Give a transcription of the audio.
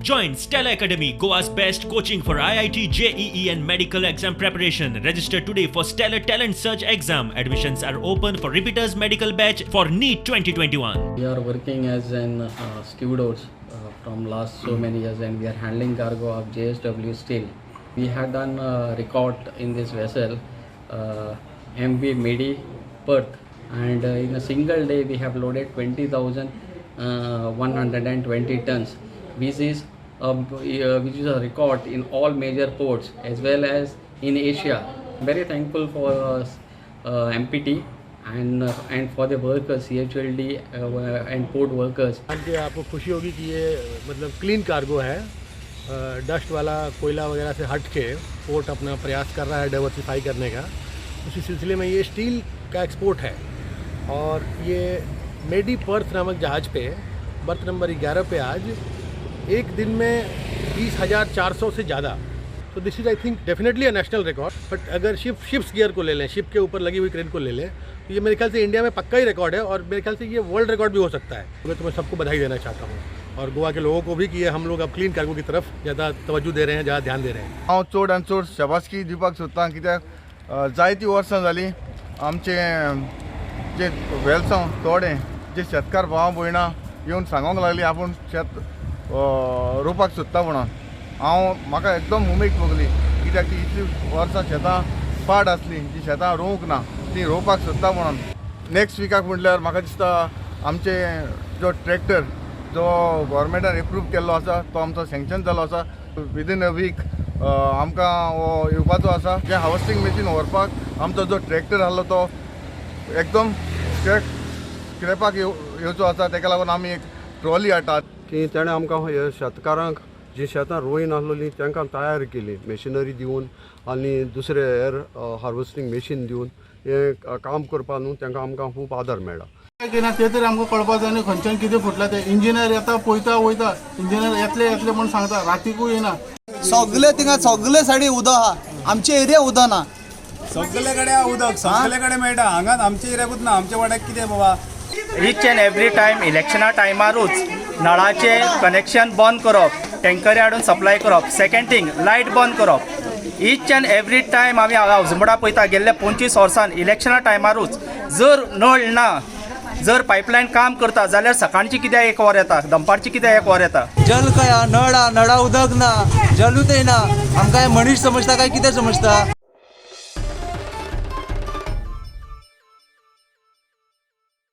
Join Stella Academy, Goa's best coaching for IIT, JEE and medical exam preparation. Register today for Stellar Talent Search exam. Admissions are open for repeaters medical batch for NEET 2021. We are working as an stewardess from last so many years, and we are handling cargo of JSW Steel. We had done a record in this vessel, MV Medi Perth, and in a single day we have loaded 20,120 tons, which is a record in all major ports as well as in Asia. Very thankful for MPT and for the workers, CHLD and port workers. कि आपको खुशी होगी कि ये मतलब clean cargo है, dust वाला कोयला वगैरह से हट के पोर्ट अपना प्रयास कर रहा है डाइवर्सिफाई करने का। उसी सिलसिले में ये स्टील का एक्सपोर्ट है और ये मेडी पर्थ नामक जहाज़ पे बर्थ नंबर 11 पे आज एक दिन में 20,400 से ज़्यादा। तो this is I think definitely a national record. But अगर शिप्स गियर को ले लें, शिप के ऊपर लगी हुई क्रेन को ले लें, तो ये मेरे ख्याल से इंडिया में पक्का ही रिकॉर्ड है और मेरे ख्याल से ये वर्ल्ड रिकॉर्ड भी हो सकता है। तो मैं सबको बधाई देना चाहता हूँ और गोवा के लोगों को भी कि हम लोग अब क्लीन कार्गो की तरफ ज़्यादा तवज्जो दे रहे हैं, ज़्यादा ध्यान दे रहे हैं। हांव चड आनी चड शाबासकी दिवपाक सोदतां, कित्याक जायतीं वर्सां जालीं आमचे जे वेलसांव थोडे जे शेतकार भाव भयणां येवन सांगूंक लागलीं आपूण शेत रोवपाक सोदता म्हणून। म्हाका एकदम उमेद भोगली, कित्याक ती इतलीं वर्सां शेतां पाड आसलीं, जी शेतां रोवंक ना ती रोवपाक सोदता म्हणून। नेक्स्ट विकाक म्हटल्यार म्हाका दिसता आमचे जो ट्रॅक्टर जो गव्हर्मेंटान एप्रूव केल्लो आसा तो आमचो सँक्शन जालो आसा। विदीन अ वीक आमकां हो येवपाचो आसा। जे हार्वेस्टिंग मशीन व्हरपाक आमचो जो ट्रॅक्टर आसलो तो एकदम स्क्रॅपाक येवचो आसा, ताका लागून आमी एक ट्रॉली हाडटात की तेणें आमकां हे शेतकारांक जी शेतां रोय नासलेलीं तांकां तयार केली मशिनरी दिवन आनी दुसरे एअर हार्वेस्टिंग मशीन दिवन हे काम करपा न्हू तांकां आमकां खूब आदार मेळ्ळा। ते तरी आमकां कळपा जाय न्ही खंयच्यान कितें फुटलां तें। इंजिनियर येता पळयता वयता, इंजिनियर येतले म्हूण सांगता, रातीकूय येना। सगळे थिंगा सगळे सायडी उदक आहा, आमच्या एरिया उदक ना। सगळे कडेन उदक सगळे कडेन मेळटा, हांगा आमच्या एरियाकूच ना, आमच्या वाड्याक कितें बाबा। ईच एंड एवरी टायम इलेक्शना टायमारूच नळाचे कनेक्शन बंद करप, टँकरी हाडून सप्लाय करप। सेकंड थिंग लायट बंद करप। ईच एंड एवरी टायम आमी हावजमोडा पळयता गेल्ले 25 वर्सान इलेक्शना टायमारूच जर नळ ना, जर पायपलायन काम करता जाल्यार सकाळची कित्याक 1 वर येता, दनपारची कित्याक 1 वर येता। जल काय नळा उदक ना, जलूच येना। आमकां मनीस समजता काय कितें समजता?